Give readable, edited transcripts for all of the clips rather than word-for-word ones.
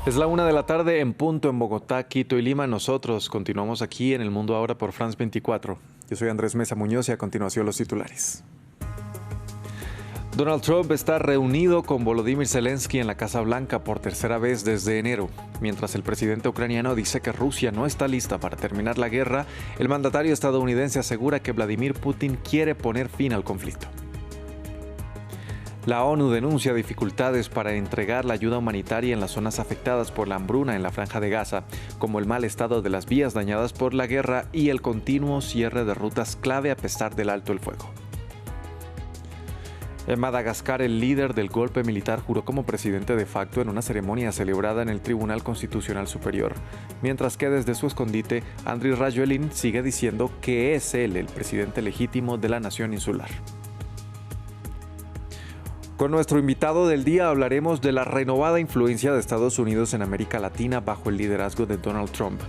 Es la 1 de la tarde en punto en Bogotá, Quito y Lima. Nosotros continuamos aquí en El Mundo Ahora por France 24. Yo soy Andrés Mesa Muñoz y a continuación los titulares. Donald Trump está reunido con Volodymyr Zelensky en la Casa Blanca por tercera vez desde enero. Mientras el presidente ucraniano dice que Rusia no está lista para terminar la guerra, el mandatario estadounidense asegura que Vladimir Putin quiere poner fin al conflicto. La ONU denuncia dificultades para entregar la ayuda humanitaria en las zonas afectadas por la hambruna en la Franja de Gaza, como el mal estado de las vías dañadas por la guerra y el continuo cierre de rutas clave a pesar del alto el fuego. En Madagascar, el líder del golpe militar juró como presidente de facto en una ceremonia celebrada en el Tribunal Constitucional Superior, mientras que desde su escondite, Andry Rajoelina sigue diciendo que es él el presidente legítimo de la nación insular. Con nuestro invitado del día hablaremos de la renovada influencia de Estados Unidos en América Latina bajo el liderazgo de Donald Trump.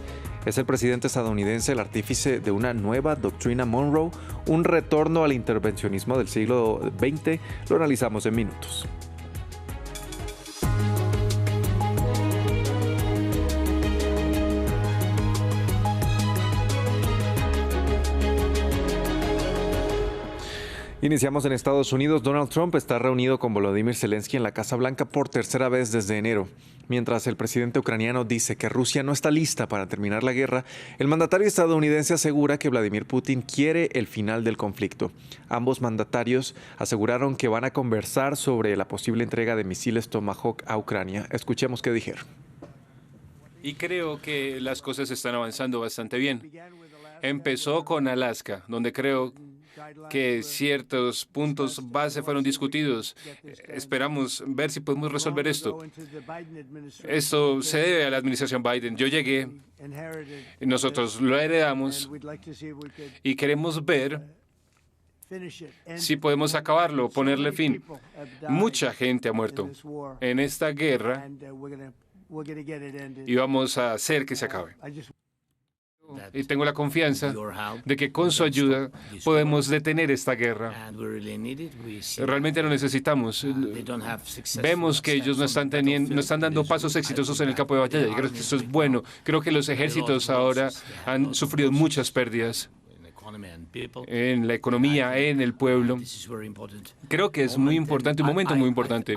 ¿Es el presidente estadounidense el artífice de una nueva doctrina Monroe? ¿Un retorno al intervencionismo del siglo XX? Lo analizamos en minutos. Iniciamos en Estados Unidos. Donald Trump está reunido con Volodymyr Zelensky en la Casa Blanca por tercera vez desde enero. Mientras el presidente ucraniano dice que Rusia no está lista para terminar la guerra, el mandatario estadounidense asegura que Vladimir Putin quiere el final del conflicto. Ambos mandatarios aseguraron que van a conversar sobre la posible entrega de misiles Tomahawk a Ucrania. Escuchemos qué dijeron. Y creo que las cosas están avanzando bastante bien. Empezó con Alaska, donde creo que ciertos puntos base fueron discutidos. Esperamos ver si podemos resolver esto. Esto se debe a la administración Biden. Yo llegué, nosotros lo heredamos y queremos ver si podemos acabarlo, ponerle fin. Mucha gente ha muerto en esta guerra y vamos a hacer que se acabe. Y tengo la confianza de que con su ayuda podemos detener esta guerra. Realmente lo necesitamos. Vemos que ellos no están dando pasos exitosos en el campo de batalla. Y creo que esto es bueno. Creo que los ejércitos ahora han sufrido muchas pérdidas en la economía, en el pueblo. Creo que es muy importante, un momento muy importante.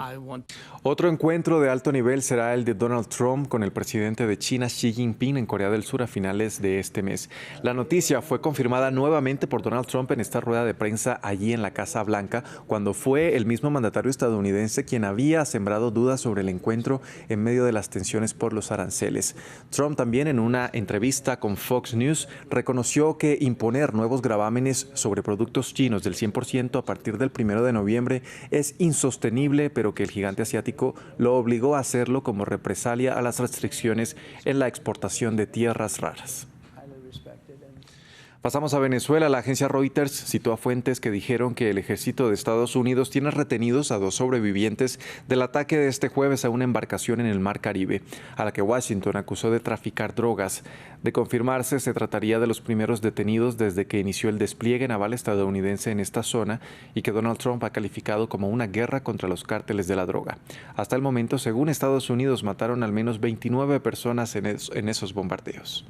Otro encuentro de alto nivel será el de Donald Trump con el presidente de China, Xi Jinping, en Corea del Sur a finales de este mes. La noticia fue confirmada nuevamente por Donald Trump en esta rueda de prensa allí en la Casa Blanca, cuando fue el mismo mandatario estadounidense quien había sembrado dudas sobre el encuentro en medio de las tensiones por los aranceles. Trump también en una entrevista con Fox News reconoció que imponer nuevos gravámenes sobre productos chinos del 100% a partir del 1 de noviembre es insostenible, pero que el gigante asiático lo obligó a hacerlo como represalia a las restricciones en la exportación de tierras raras. Pasamos a Venezuela. La agencia Reuters citó a fuentes que dijeron que el ejército de Estados Unidos tiene retenidos a 2 sobrevivientes del ataque de este jueves a una embarcación en el Mar Caribe, a la que Washington acusó de traficar drogas. De confirmarse, se trataría de los primeros detenidos desde que inició el despliegue naval estadounidense en esta zona y que Donald Trump ha calificado como una guerra contra los cárteles de la droga. Hasta el momento, según Estados Unidos, mataron al menos 29 personas en esos bombardeos.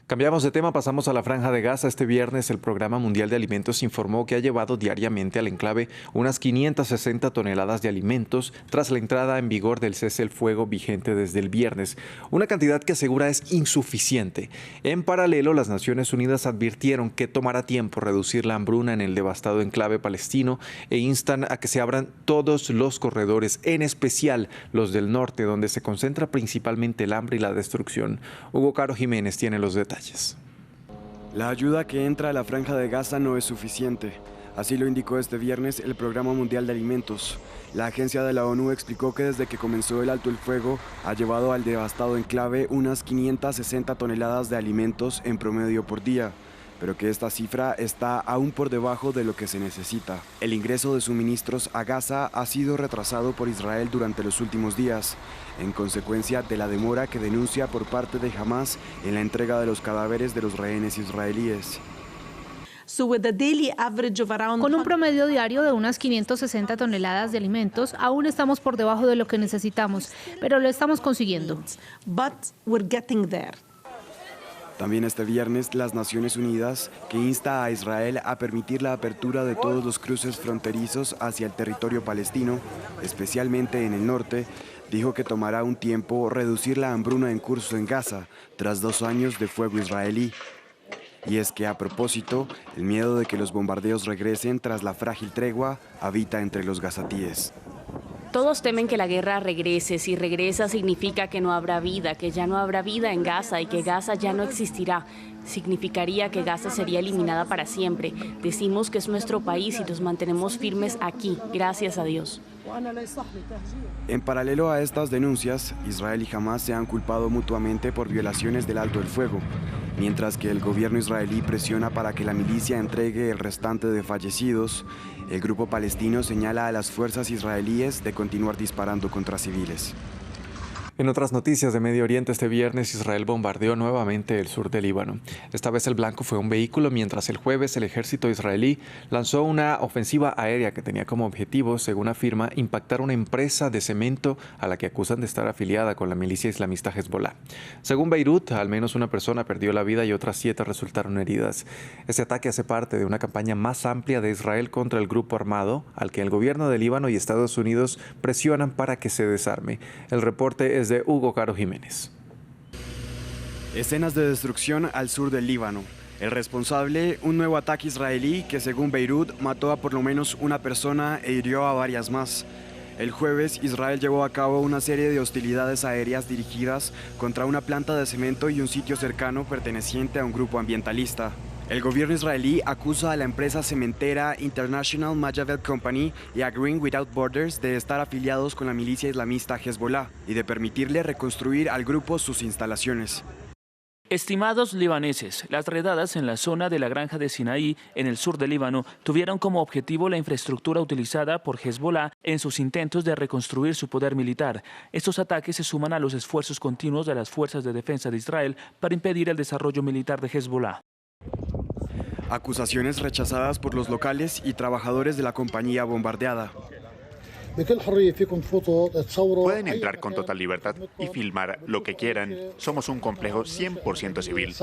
Cambiamos de tema, pasamos a la Franja de Gaza. Este viernes el Programa Mundial de Alimentos informó que ha llevado diariamente al enclave unas 560 toneladas de alimentos tras la entrada en vigor del cese el fuego vigente desde el viernes, una cantidad que asegura es insuficiente. En paralelo, las Naciones Unidas advirtieron que tomará tiempo reducir la hambruna en el devastado enclave palestino e instan a que se abran todos los corredores, en especial los del norte, donde se concentra principalmente el hambre y la destrucción. Hugo Caro Jiménez tiene los detalles. La ayuda que entra a la Franja de Gaza no es suficiente. Así lo indicó este viernes el Programa Mundial de Alimentos. La agencia de la ONU explicó que desde que comenzó el alto el fuego ha llevado al devastado enclave unas 560 toneladas de alimentos en promedio por día, pero que esta cifra está aún por debajo de lo que se necesita. El ingreso de suministros a Gaza ha sido retrasado por Israel durante los últimos días, en consecuencia de la demora que denuncia por parte de Hamás en la entrega de los cadáveres de los rehenes israelíes. Con un promedio diario de unas 560 toneladas de alimentos, aún estamos por debajo de lo que necesitamos, pero lo estamos consiguiendo. También este viernes, las Naciones Unidas, que insta a Israel a permitir la apertura de todos los cruces fronterizos hacia el territorio palestino, especialmente en el norte, dijo que tomará un tiempo reducir la hambruna en curso en Gaza, tras 2 años de fuego israelí. Y es que, a propósito, el miedo de que los bombardeos regresen tras la frágil tregua habita entre los gazatíes. Todos temen que la guerra regrese. Si regresa significa que no habrá vida, que ya no habrá vida en Gaza y que Gaza ya no existirá. Significaría que Gaza sería eliminada para siempre. Decimos que es nuestro país y nos mantenemos firmes aquí, gracias a Dios. En paralelo a estas denuncias, Israel y Hamás se han culpado mutuamente por violaciones del alto el fuego, mientras que el gobierno israelí presiona para que la milicia entregue el restante de fallecidos. El grupo palestino señala a las fuerzas israelíes de continuar disparando contra civiles. En otras noticias de Medio Oriente, este viernes Israel bombardeó nuevamente el sur del Líbano. Esta vez el blanco fue un vehículo, mientras el jueves el ejército israelí lanzó una ofensiva aérea que tenía como objetivo, según afirma, impactar una empresa de cemento a la que acusan de estar afiliada con la milicia islamista Hezbollah. Según Beirut, al menos una persona perdió la vida y otras 7 resultaron heridas. Este ataque hace parte de una campaña más amplia de Israel contra el grupo armado, al que el gobierno de Líbano y Estados Unidos presionan para que se desarme. El reporte es de Hugo Caro Jiménez. Escenas de destrucción al sur del Líbano. El responsable, un nuevo ataque israelí que, según Beirut, mató a por lo menos una persona e hirió a varias más. El jueves, Israel llevó a cabo una serie de hostilidades aéreas dirigidas contra una planta de cemento y un sitio cercano perteneciente a un grupo ambientalista. El gobierno israelí acusa a la empresa cementera International Majavel Company y a Green Without Borders de estar afiliados con la milicia islamista Hezbollah y de permitirle reconstruir al grupo sus instalaciones. Estimados libaneses, las redadas en la zona de la granja de Sinaí, en el sur del Líbano, tuvieron como objetivo la infraestructura utilizada por Hezbollah en sus intentos de reconstruir su poder militar. Estos ataques se suman a los esfuerzos continuos de las fuerzas de defensa de Israel para impedir el desarrollo militar de Hezbollah. Acusaciones rechazadas por los locales y trabajadores de la compañía bombardeada. Pueden entrar con total libertad y filmar lo que quieran. Somos un complejo 100% civil.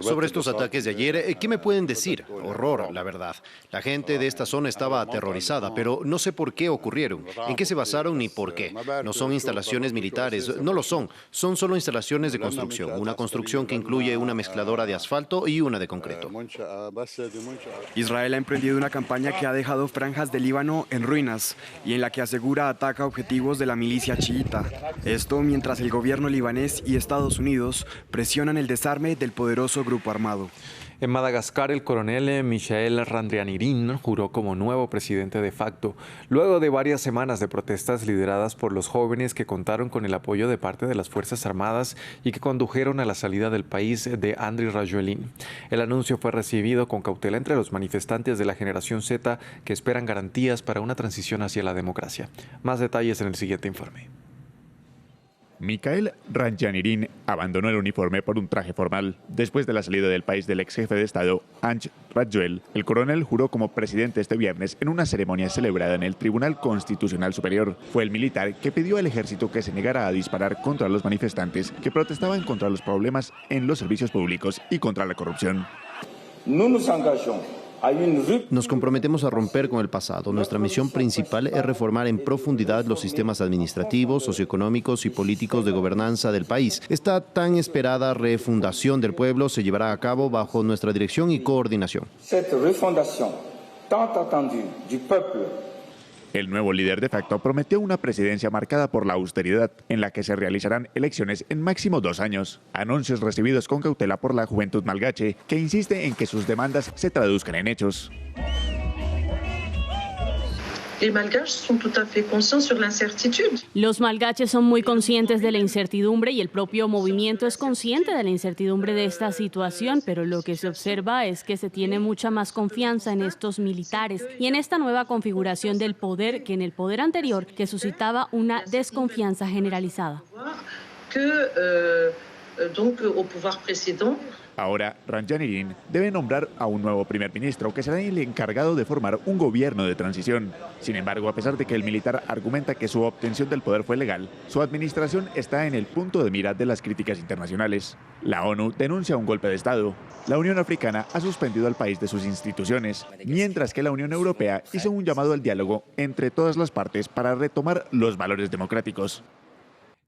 Sobre estos ataques de ayer, ¿qué me pueden decir? Horror, la verdad. La gente de esta zona estaba aterrorizada, pero no sé por qué ocurrieron, en qué se basaron ni por qué. No son instalaciones militares, no lo son. Son solo instalaciones de construcción. Una construcción que incluye una mezcladora de asfalto y una de concreto. Israel ha emprendido una campaña que ha dejado franjas de Líbano en ruinas y en la que asegura ataca objetivos de la milicia chiita. Esto mientras el gobierno libanés y Estados Unidos presionan el desarme del poderoso grupo armado. En Madagascar, el coronel Michael Randrianirine juró como nuevo presidente de facto, luego de varias semanas de protestas lideradas por los jóvenes que contaron con el apoyo de parte de las Fuerzas Armadas y que condujeron a la salida del país de Andry Rajoelina. El anuncio fue recibido con cautela entre los manifestantes de la generación Z que esperan garantías para una transición hacia la democracia. Más detalles en el siguiente informe. Michael Randrianirine abandonó el uniforme por un traje formal. Después de la salida del país del ex jefe de Estado, Andry Rajoelina, el coronel juró como presidente este viernes en una ceremonia celebrada en el Tribunal Constitucional Superior. Fue el militar que pidió al ejército que se negara a disparar contra los manifestantes que protestaban contra los problemas en los servicios públicos y contra la corrupción. Nos comprometemos a romper con el pasado. Nuestra misión principal es reformar en profundidad los sistemas administrativos, socioeconómicos y políticos de gobernanza del país. Esta tan esperada refundación del pueblo se llevará a cabo bajo nuestra dirección y coordinación. El nuevo líder de facto prometió una presidencia marcada por la austeridad, en la que se realizarán elecciones en máximo 2 años. Anuncios recibidos con cautela por la juventud malgache, que insiste en que sus demandas se traduzcan en hechos. Los malgaches son muy conscientes de la incertidumbre y el propio movimiento es consciente de la incertidumbre de esta situación, pero lo que se observa es que se tiene mucha más confianza en estos militares y en esta nueva configuración del poder que en el poder anterior, que suscitaba una desconfianza generalizada. Ahora, Ranjanirin debe nombrar a un nuevo primer ministro que será el encargado de formar un gobierno de transición. Sin embargo, a pesar de que el militar argumenta que su obtención del poder fue legal, su administración está en el punto de mira de las críticas internacionales. La ONU denuncia un golpe de Estado. La Unión Africana ha suspendido al país de sus instituciones, mientras que la Unión Europea hizo un llamado al diálogo entre todas las partes para retomar los valores democráticos.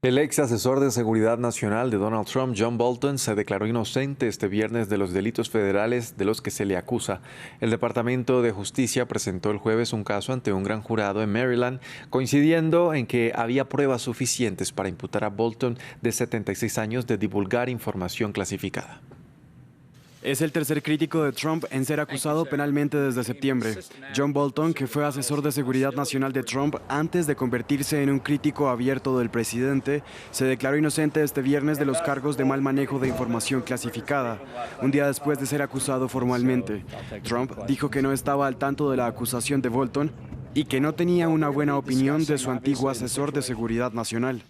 El ex asesor de seguridad nacional de Donald Trump, John Bolton, se declaró inocente este viernes de los delitos federales de los que se le acusa. El Departamento de Justicia presentó el jueves un caso ante un gran jurado en Maryland, coincidiendo en que había pruebas suficientes para imputar a Bolton, de 76 años, de divulgar información clasificada. Es el tercer crítico de Trump en ser acusado penalmente desde septiembre. John Bolton, que fue asesor de seguridad nacional de Trump antes de convertirse en un crítico abierto del presidente, se declaró inocente este viernes de los cargos de mal manejo de información clasificada, un día después de ser acusado formalmente. Trump dijo que no estaba al tanto de la acusación de Bolton y que no tenía una buena opinión de su antiguo asesor de seguridad nacional.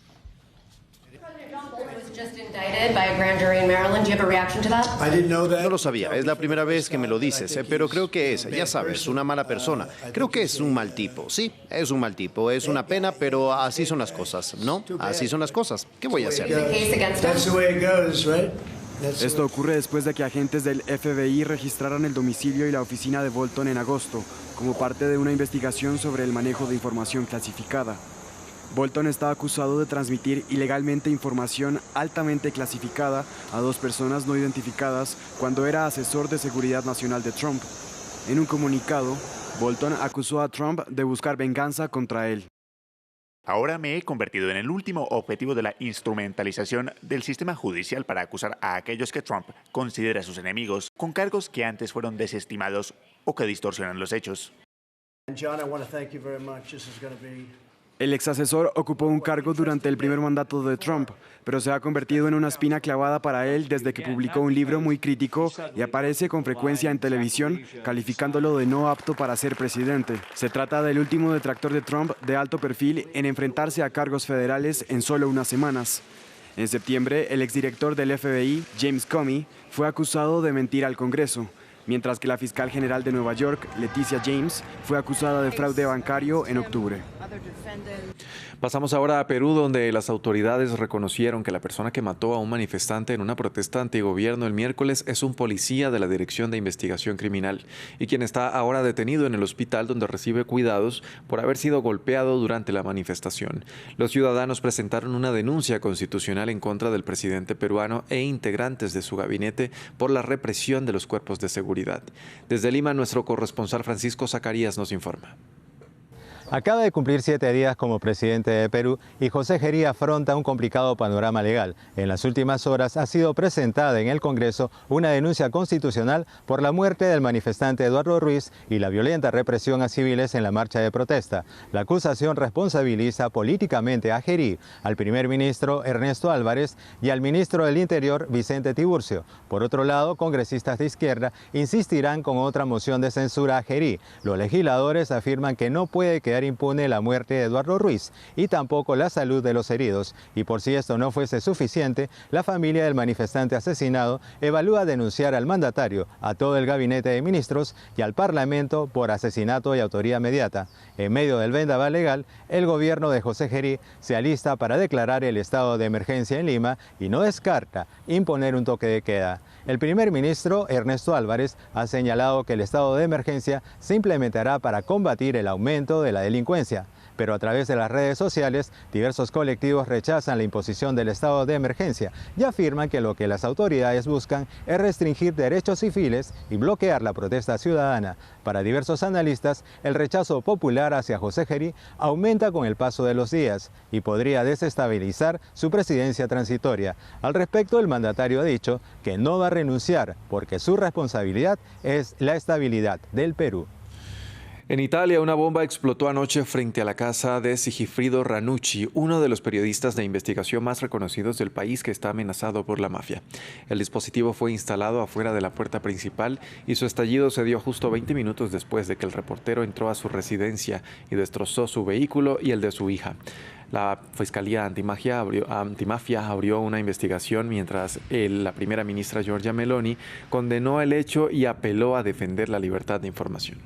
No lo sabía, es la primera vez que me lo dices, pero creo que es, ya sabes, una mala persona. Creo que es un mal tipo, sí, es un mal tipo, es una pena, pero así son las cosas, ¿no? Así son las cosas. ¿Qué voy a hacer? Esto ocurre después de que agentes del FBI registraran el domicilio y la oficina de Bolton en agosto, como parte de una investigación sobre el manejo de información clasificada. Bolton está acusado de transmitir ilegalmente información altamente clasificada a dos personas no identificadas cuando era asesor de seguridad nacional de Trump. En un comunicado, Bolton acusó a Trump de buscar venganza contra él. Ahora me he convertido en el último objetivo de la instrumentalización del sistema judicial para acusar a aquellos que Trump considera sus enemigos, con cargos que antes fueron desestimados o que distorsionan los hechos. El exasesor ocupó un cargo durante el primer mandato de Trump, pero se ha convertido en una espina clavada para él desde que publicó un libro muy crítico y aparece con frecuencia en televisión, calificándolo de no apto para ser presidente. Se trata del último detractor de Trump de alto perfil en enfrentarse a cargos federales en solo unas semanas. En septiembre, el exdirector del FBI, James Comey, fue acusado de mentir al Congreso, mientras que la fiscal general de Nueva York, Leticia James, fue acusada de fraude bancario en octubre. Pasamos ahora a Perú, donde las autoridades reconocieron que la persona que mató a un manifestante en una protesta antigobierno el miércoles es un policía de la Dirección de Investigación Criminal y quien está ahora detenido en el hospital donde recibe cuidados por haber sido golpeado durante la manifestación. Los ciudadanos presentaron una denuncia constitucional en contra del presidente peruano e integrantes de su gabinete por la represión de los cuerpos de seguridad. Desde Lima, nuestro corresponsal Francisco Zacarías nos informa. Acaba de cumplir 7 días como presidente de Perú y José Gerí afronta un complicado panorama legal. En las últimas horas ha sido presentada en el Congreso una denuncia constitucional por la muerte del manifestante Eduardo Ruiz y la violenta represión a civiles en la marcha de protesta. La acusación responsabiliza políticamente a Gerí, al primer ministro Ernesto Álvarez y al ministro del Interior Vicente Tiburcio. Por otro lado, congresistas de izquierda insistirán con otra moción de censura a Gerí. Los legisladores afirman que no puede quedar impune la muerte de Eduardo Ruiz y tampoco la salud de los heridos. Y por si esto no fuese suficiente, la familia del manifestante asesinado evalúa denunciar al mandatario, a todo el gabinete de ministros y al Parlamento por asesinato y autoría inmediata. En medio del vendaval legal, el gobierno de José Gerí se alista para declarar el estado de emergencia en Lima y no descarta imponer un toque de queda. El primer ministro, Ernesto Álvarez, ha señalado que el estado de emergencia se implementará para combatir el aumento de la delincuencia. Pero a través de las redes sociales, diversos colectivos rechazan la imposición del estado de emergencia y afirman que lo que las autoridades buscan es restringir derechos civiles y bloquear la protesta ciudadana. Para diversos analistas, el rechazo popular hacia José Gerí aumenta con el paso de los días y podría desestabilizar su presidencia transitoria. Al respecto, el mandatario ha dicho que no va a renunciar porque su responsabilidad es la estabilidad del Perú. En Italia, una bomba explotó anoche frente a la casa de Sigifrido Ranucci, uno de los periodistas de investigación más reconocidos del país que está amenazado por la mafia. El dispositivo fue instalado afuera de la puerta principal y su estallido se dio justo 20 minutos después de que el reportero entró a su residencia y destrozó su vehículo y el de su hija. La Fiscalía Antimafia abrió una investigación mientras la primera ministra Giorgia Meloni condenó el hecho y apeló a defender la libertad de información.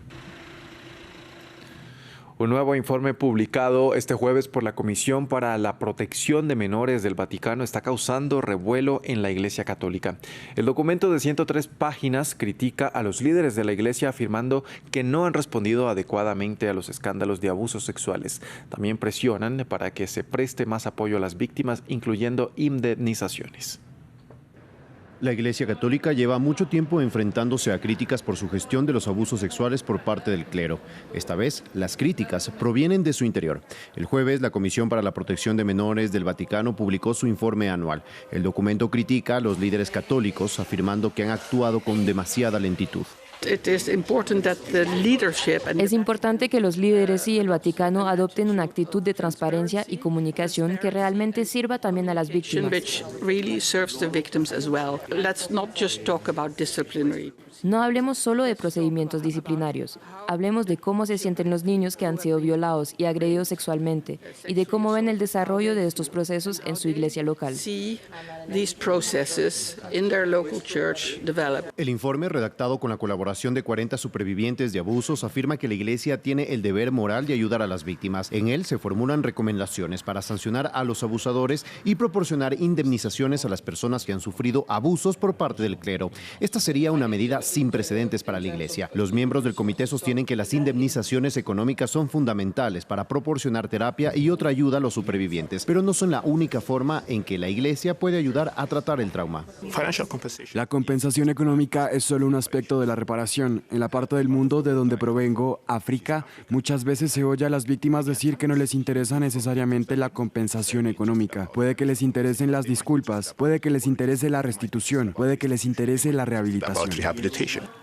Un nuevo informe publicado este jueves por la Comisión para la Protección de Menores del Vaticano está causando revuelo en la Iglesia Católica. El documento de 103 páginas critica a los líderes de la Iglesia afirmando que no han respondido adecuadamente a los escándalos de abusos sexuales. También presionan para que se preste más apoyo a las víctimas, incluyendo indemnizaciones. La Iglesia Católica lleva mucho tiempo enfrentándose a críticas por su gestión de los abusos sexuales por parte del clero. Esta vez, las críticas provienen de su interior. El jueves, la Comisión para la Protección de Menores del Vaticano publicó su informe anual. El documento critica a los líderes católicos, afirmando que han actuado con demasiada lentitud. Es importante que los líderes y el Vaticano adopten una actitud de transparencia y comunicación que realmente sirva también a las víctimas. No hablemos solo de procedimientos disciplinarios, hablemos de cómo se sienten los niños que han sido violados y agredidos sexualmente y de cómo ven el desarrollo de estos procesos en su iglesia local. El informe, redactado con la colaboración de 40 supervivientes de abusos, afirma que la Iglesia tiene el deber moral de ayudar a las víctimas. En él se formulan recomendaciones para sancionar a los abusadores y proporcionar indemnizaciones a las personas que han sufrido abusos por parte del clero. Esta sería una medida sin precedentes para la Iglesia. Los miembros del comité sostienen que las indemnizaciones económicas son fundamentales para proporcionar terapia y otra ayuda a los supervivientes, pero no son la única forma en que la Iglesia puede ayudar a tratar el trauma. La compensación económica es solo un aspecto de la reparación. En la parte del mundo de donde provengo, África, muchas veces se oye a las víctimas decir que no les interesa necesariamente la compensación económica. Puede que les interesen las disculpas, puede que les interese la restitución, puede que les interese la rehabilitación.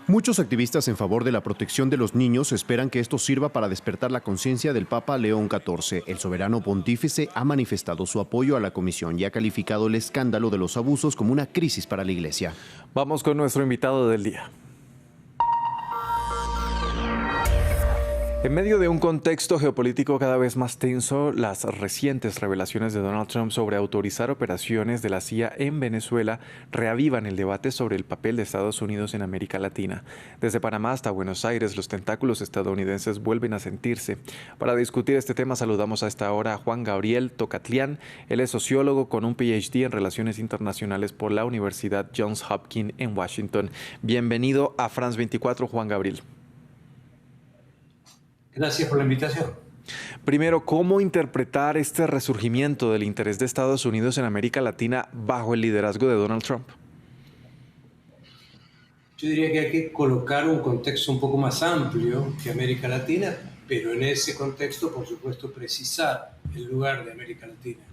Muchos activistas en favor de la protección de los niños esperan que esto sirva para despertar la conciencia del Papa León XIV. El soberano pontífice ha manifestado su apoyo a la comisión y ha calificado el escándalo de los abusos como una crisis para la Iglesia. Vamos con nuestro invitado del día. En medio de un contexto geopolítico cada vez más tenso, las recientes revelaciones de Donald Trump sobre autorizar operaciones de la CIA en Venezuela reavivan el debate sobre el papel de Estados Unidos en América Latina. Desde Panamá hasta Buenos Aires, los tentáculos estadounidenses vuelven a sentirse. Para discutir este tema saludamos a esta hora a Juan Gabriel Tocatlián. Él es sociólogo con un PhD en Relaciones Internacionales por la Universidad Johns Hopkins en Washington. Bienvenido a France 24, Juan Gabriel. Gracias por la invitación. Primero, ¿cómo interpretar este resurgimiento del interés de Estados Unidos en América Latina bajo el liderazgo de Donald Trump? Yo diría que hay que colocar un contexto un poco más amplio que América Latina, pero en ese contexto, por supuesto, precisar el lugar de América Latina.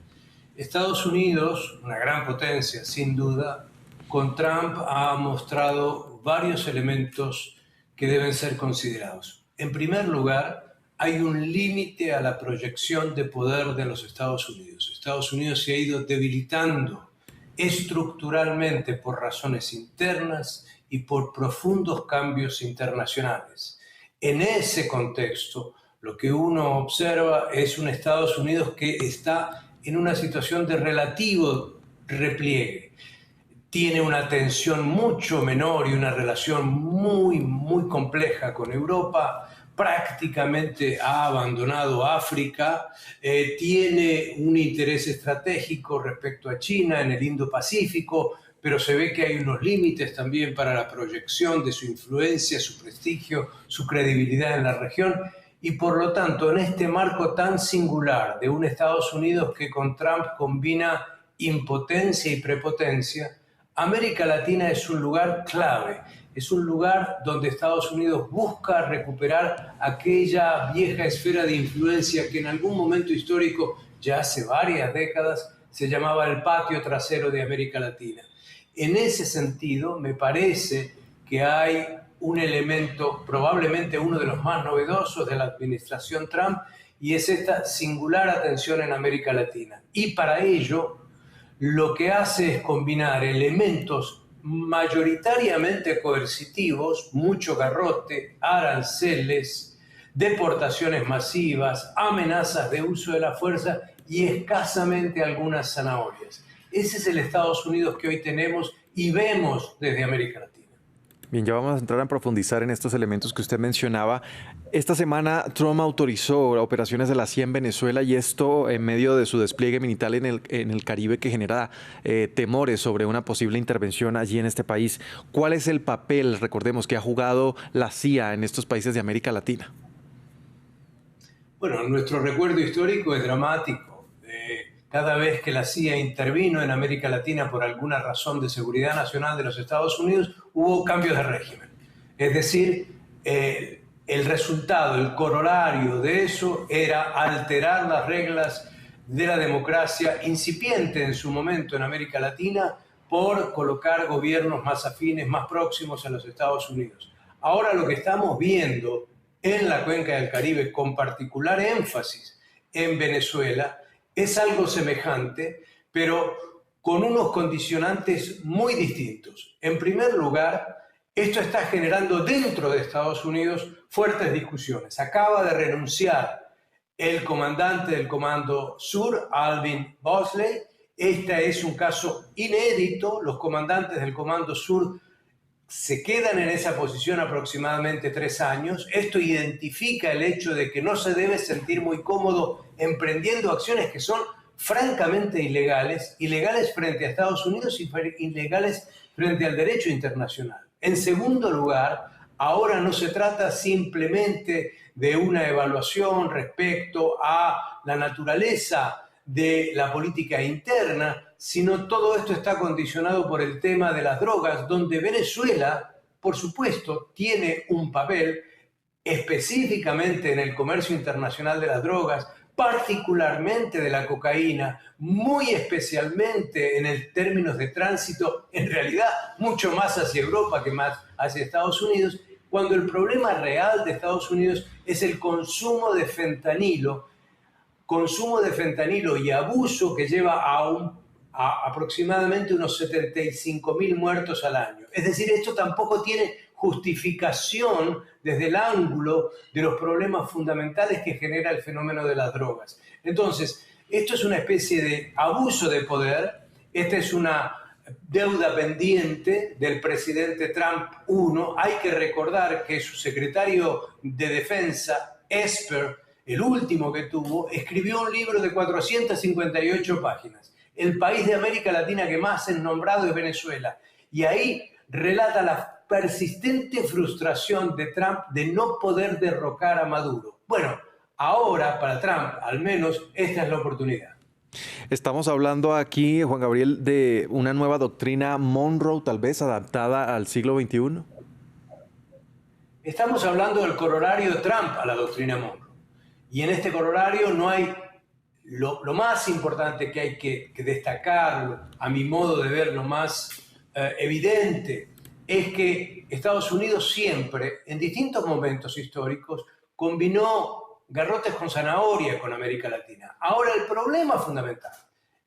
Estados Unidos, una gran potencia, sin duda, con Trump ha mostrado varios elementos que deben ser considerados. En primer lugar, hay un límite a la proyección de poder de los Estados Unidos. Estados Unidos se ha ido debilitando estructuralmente por razones internas y por profundos cambios internacionales. En ese contexto, lo que uno observa es un Estados Unidos que está en una situación de relativo repliegue. Tiene una tensión mucho menor y una relación muy compleja con Europa. Prácticamente ha abandonado África, tiene un interés estratégico respecto a China en el Indo-Pacífico, pero se ve que hay unos límites también para la proyección de su influencia, su prestigio, su credibilidad en la región. Y por lo tanto, en este marco tan singular de un Estados Unidos que con Trump combina impotencia y prepotencia, América Latina es un lugar clave. Es un lugar donde Estados Unidos busca recuperar aquella vieja esfera de influencia que en algún momento histórico, ya hace varias décadas, se llamaba el patio trasero de América Latina. En ese sentido, me parece que hay un elemento, probablemente uno de los más novedosos de la administración Trump, y es esta singular atención en América Latina. Y para ello, lo que hace es combinar elementos mayoritariamente coercitivos, mucho garrote, aranceles, deportaciones masivas, amenazas de uso de la fuerza y escasamente algunas zanahorias. Ese es el Estados Unidos que hoy tenemos y vemos desde América Latina. Bien, ya vamos a entrar a profundizar en estos elementos que usted mencionaba. Esta semana Trump autorizó operaciones de la CIA en Venezuela y esto en medio de su despliegue militar en el Caribe que genera temores sobre una posible intervención allí en este país. ¿Cuál es el papel, recordemos, que ha jugado la CIA en estos países de América Latina? Bueno, nuestro recuerdo histórico es dramático. Cada vez que la CIA intervino en América Latina por alguna razón de seguridad nacional de los Estados Unidos, hubo cambios de régimen. Es decir, el resultado, el corolario de eso era alterar las reglas de la democracia incipiente en su momento en América Latina por colocar gobiernos más afines, más próximos a los Estados Unidos. Ahora lo que estamos viendo en la cuenca del Caribe, con particular énfasis en Venezuela, es algo semejante, pero con unos condicionantes muy distintos. En primer lugar, esto está generando dentro de Estados Unidos fuertes discusiones. Acaba de renunciar el comandante del Comando Sur, Alvin Bosley. Este es un caso inédito. Los comandantes del Comando Sur se quedan en esa posición aproximadamente 3 años. Esto identifica el hecho de que no se debe sentir muy cómodo emprendiendo acciones que son francamente ilegales frente a Estados Unidos y ilegales frente al derecho internacional. En segundo lugar, ahora no se trata simplemente de una evaluación respecto a la naturaleza de la política interna, sino todo esto está condicionado por el tema de las drogas, donde Venezuela, por supuesto, tiene un papel específicamente en el comercio internacional de las drogas, particularmente de la cocaína, muy especialmente en el términos de tránsito, en realidad mucho más hacia Europa que más hacia Estados Unidos, cuando el problema real de Estados Unidos es el consumo de fentanilo y abuso que lleva a aproximadamente unos 75.000 muertos al año. Es decir, esto tampoco tiene justificación desde el ángulo de los problemas fundamentales que genera el fenómeno de las drogas. Entonces, esto es una especie de abuso de poder, esta es una deuda pendiente del presidente Trump I. Hay que recordar que su secretario de Defensa, Esper, el último que tuvo, escribió un libro de 458 páginas. El país de América Latina que más es nombrado es Venezuela. Y ahí relata la persistente frustración de Trump de no poder derrocar a Maduro. Bueno, ahora para Trump, al menos, esta es la oportunidad. Estamos hablando aquí, Juan Gabriel, de una nueva doctrina Monroe, tal vez adaptada al siglo XXI. Estamos hablando del corolario de Trump a la doctrina Monroe. Y en este corolario no hay lo más importante que hay que destacar, a mi modo de ver, lo más evidente, es que Estados Unidos siempre, en distintos momentos históricos, combinó garrotes con zanahoria con América Latina. Ahora, el problema fundamental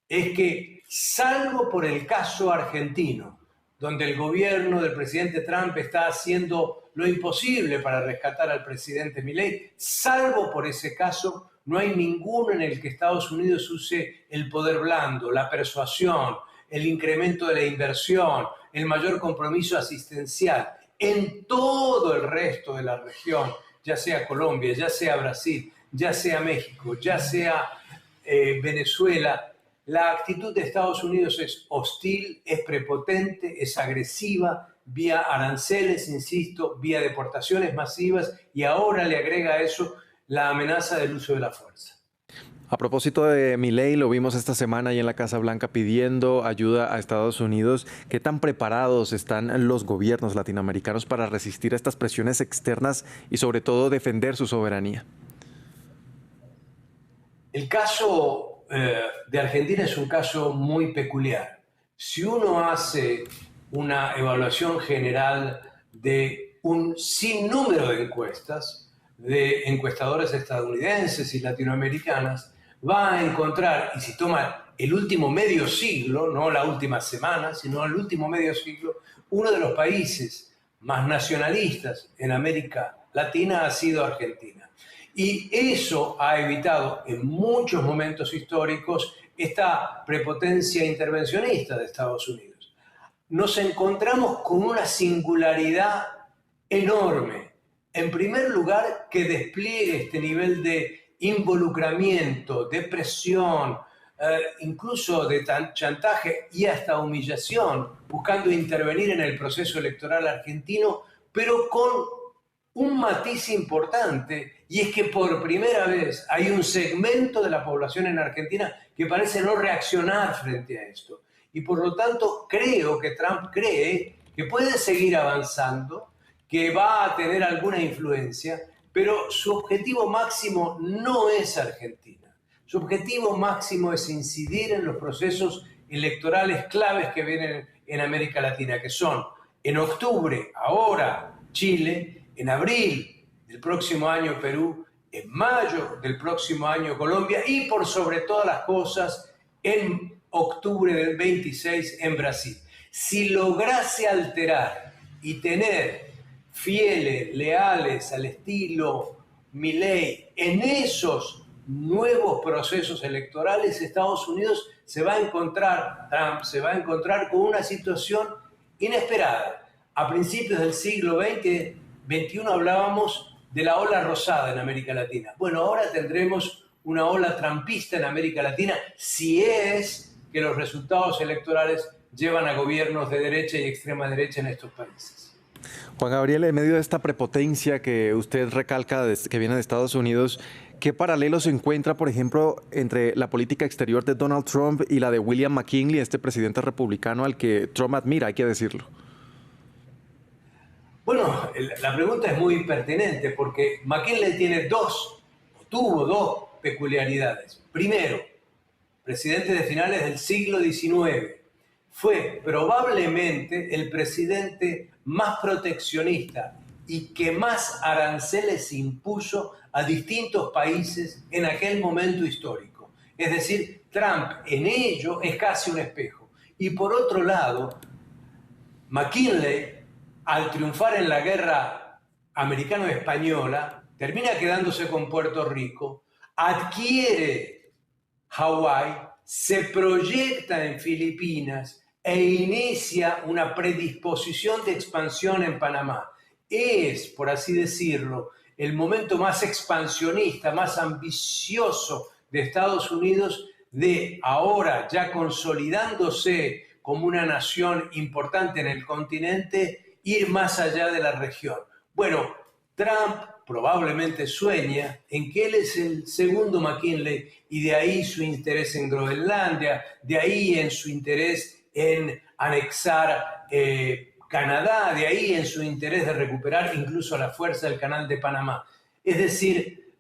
es que, salvo por el caso argentino, donde el gobierno del presidente Trump está haciendo lo imposible para rescatar al presidente Milei, salvo por ese caso, no hay ninguno en el que Estados Unidos use el poder blando, la persuasión, el incremento de la inversión, el mayor compromiso asistencial. En todo el resto de la región, ya sea Colombia, ya sea Brasil, ya sea México, ya sea Venezuela, la actitud de Estados Unidos es hostil, es prepotente, es agresiva, vía aranceles, insisto, vía deportaciones masivas, y ahora le agrega a eso la amenaza del uso de la fuerza. A propósito de Milei, lo vimos esta semana ahí en la Casa Blanca pidiendo ayuda a Estados Unidos. ¿Qué tan preparados están los gobiernos latinoamericanos para resistir a estas presiones externas y sobre todo defender su soberanía? El caso de Argentina es un caso muy peculiar. Si uno hace una evaluación general de un sinnúmero de encuestas, de encuestadoras estadounidenses y latinoamericanas, va a encontrar, y si toma el último medio siglo, no la última semana, sino el último medio siglo, uno de los países más nacionalistas en América Latina ha sido Argentina. Y eso ha evitado en muchos momentos históricos esta prepotencia intervencionista de Estados Unidos. Nos encontramos con una singularidad enorme. En primer lugar, que despliegue este nivel de involucramiento, de presión, incluso de chantaje y hasta humillación, buscando intervenir en el proceso electoral argentino, pero con un matiz importante, y es que por primera vez hay un segmento de la población en Argentina que parece no reaccionar frente a esto. Y por lo tanto creo que Trump cree que puede seguir avanzando, que va a tener alguna influencia, pero su objetivo máximo no es Argentina. Su objetivo máximo es incidir en los procesos electorales claves que vienen en América Latina, que son en octubre, ahora Chile, en abril del próximo año Perú, en mayo del próximo año Colombia y por sobre todas las cosas en octubre del 26 en Brasil. Si lograse alterar y tener fieles, leales al estilo Milei en esos nuevos procesos electorales, Estados Unidos Trump se va a encontrar con una situación inesperada. A principios del siglo XXI hablábamos de la ola rosada en América Latina. Bueno, ahora tendremos una ola trumpista en América Latina si es que los resultados electorales llevan a gobiernos de derecha y extrema derecha en estos países. Juan Gabriel, en medio de esta prepotencia que usted recalca que viene de Estados Unidos, ¿qué paralelos se encuentra, por ejemplo, entre la política exterior de Donald Trump y la de William McKinley, este presidente republicano al que Trump admira, hay que decirlo? Bueno, la pregunta es muy pertinente porque McKinley tuvo dos peculiaridades. Primero, presidente de finales del siglo XIX. Fue probablemente el presidente más proteccionista y que más aranceles impuso a distintos países en aquel momento histórico. Es decir, Trump en ello es casi un espejo. Y por otro lado, McKinley, al triunfar en la guerra americano-española, termina quedándose con Puerto Rico, adquiere Hawái, se proyecta en Filipinas e inicia una predisposición de expansión en Panamá. Es, por así decirlo, el momento más expansionista, más ambicioso de Estados Unidos, de ahora ya consolidándose como una nación importante en el continente, ir más allá de la región. Bueno, Trump probablemente sueña en que él es el segundo McKinley y de ahí su interés en Groenlandia, de ahí en su interés en anexar Canadá, de ahí en su interés de recuperar incluso la fuerza del Canal de Panamá. Es decir,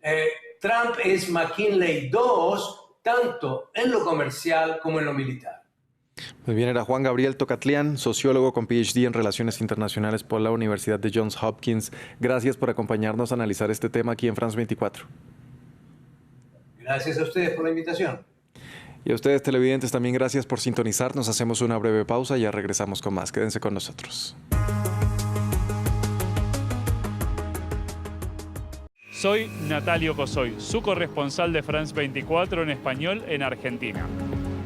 Trump es McKinley 2, tanto en lo comercial como en lo militar. Muy bien, era Juan Gabriel Tocatlián, sociólogo con PhD en Relaciones Internacionales por la Universidad de Johns Hopkins. Gracias por acompañarnos a analizar este tema aquí en France 24. Gracias a ustedes por la invitación. Y a ustedes, televidentes, también gracias por sintonizarnos. Hacemos una breve pausa y ya regresamos con más. Quédense con nosotros. Soy Natalio Cosoy, su corresponsal de France 24 en español en Argentina.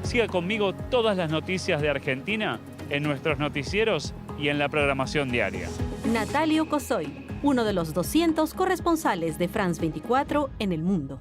Siga conmigo todas las noticias de Argentina en nuestros noticieros y en la programación diaria. Natalio Cosoy, uno de los 200 corresponsales de France 24 en el mundo.